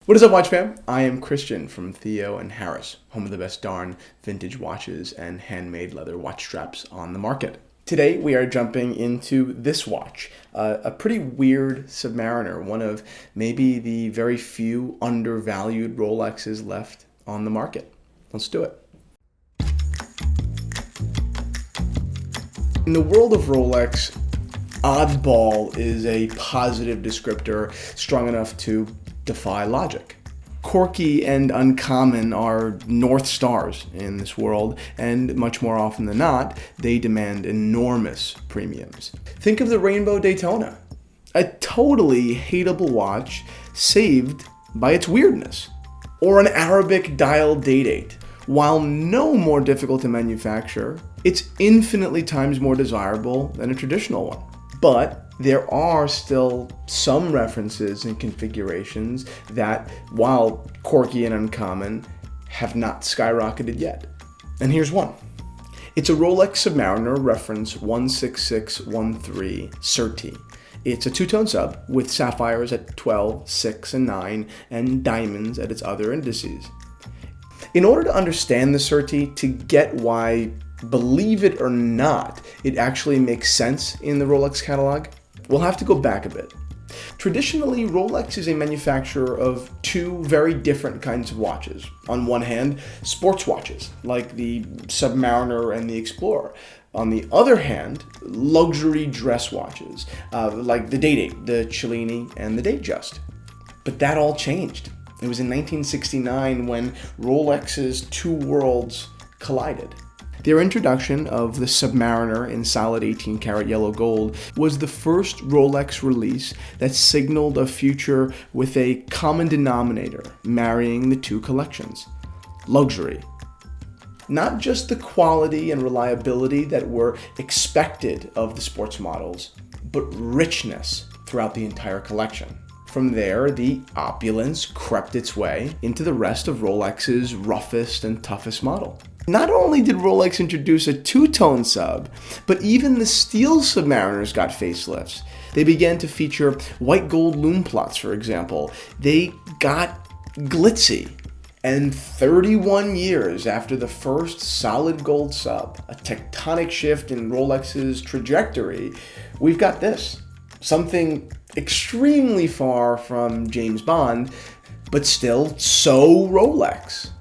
What is up, watch fam? I am Christian from Theo and Harris, home of the best darn vintage watches and handmade leather watch straps on the market. Today we are jumping into this watch, a pretty weird Submariner, one of maybe the very few undervalued Rolexes left on the market. Let's do it. In the world of Rolex, oddball is a positive descriptor strong enough to defy logic. Quirky and uncommon are North Stars in this world, and much more often than not, they demand enormous premiums. Think of the Rainbow Daytona, a totally hateable watch saved by its weirdness. Or an Arabic dial date. While no more difficult to manufacture, it's infinitely times more desirable than a traditional one. But there are still some references and configurations that, while quirky and uncommon, have not skyrocketed yet. And here's one. It's a Rolex Submariner Reference 16613 Serti. It's a two-tone sub with sapphires at 12, 6, and 9, and diamonds at its other indices. In order to understand the Serti, to get why, believe it or not, it actually makes sense in the Rolex catalog, we'll have to go back a bit. Traditionally, Rolex is a manufacturer of two very different kinds of watches. On one hand, sports watches, like the Submariner and the Explorer. On the other hand, luxury dress watches, like the Day-Date, the Cellini, and the Datejust. But that all changed. It was in 1969 when Rolex's two worlds collided. Their introduction of the Submariner in solid 18-karat yellow gold was the first Rolex release that signaled a future with a common denominator marrying the two collections: luxury. Not just the quality and reliability that were expected of the sports models, but richness throughout the entire collection. From there, the opulence crept its way into the rest of Rolex's roughest and toughest model. Not only did Rolex introduce a two-tone sub, but even the steel Submariners got facelifts. They began to feature white gold lume plots, for example. They got glitzy. And 31 years after the first solid gold sub, a tectonic shift in Rolex's trajectory, we've got this. Something extremely far from James Bond, but still so Rolex.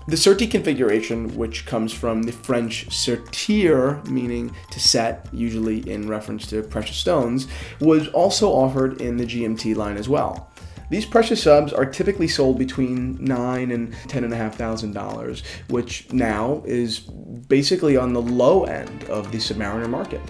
The Serti configuration, which comes from the French sertir, meaning to set, usually in reference to precious stones, was also offered in the GMT line as well. These precious subs are typically sold between $9,000 and $10,500, which now is basically on the low end of the Submariner market.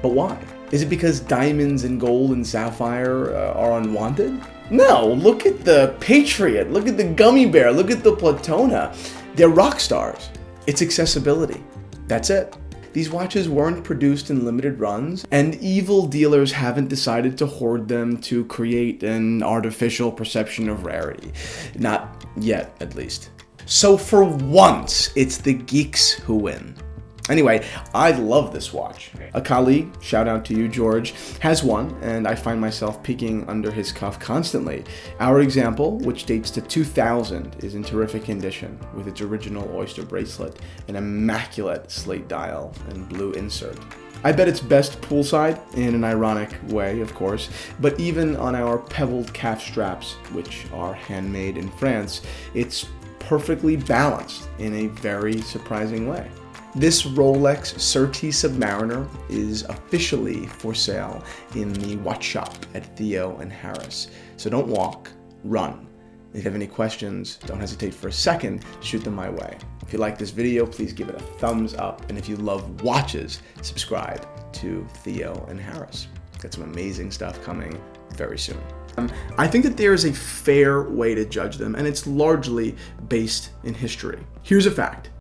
But why? Is it because diamonds and gold and sapphire are unwanted? No, look at the Patriot, look at the Gummy Bear, look at the Platona. They're rock stars. It's accessibility. That's it. These watches weren't produced in limited runs, and evil dealers haven't decided to hoard them to create an artificial perception of rarity. Not yet, at least. So for once, it's the geeks who win. Anyway, I love this watch. A colleague, shout out to you, George, has one, and I find myself peeking under his cuff constantly. Our example, which dates to 2000, is in terrific condition, with its original oyster bracelet, an immaculate slate dial, and blue insert. I bet it's best poolside, in an ironic way, of course, but even on our pebbled calf straps, which are handmade in France, it's perfectly balanced in a very surprising way. This Rolex Serti Submariner is officially for sale in the watch shop at Theo and Harris. So don't walk, run. If you have any questions, don't hesitate for a second to shoot them my way. If you like this video, please give it a thumbs up. And if you love watches, subscribe to Theo and Harris. Got some amazing stuff coming very soon. I think that there is a fair way to judge them, and it's largely based in history. Here's a fact.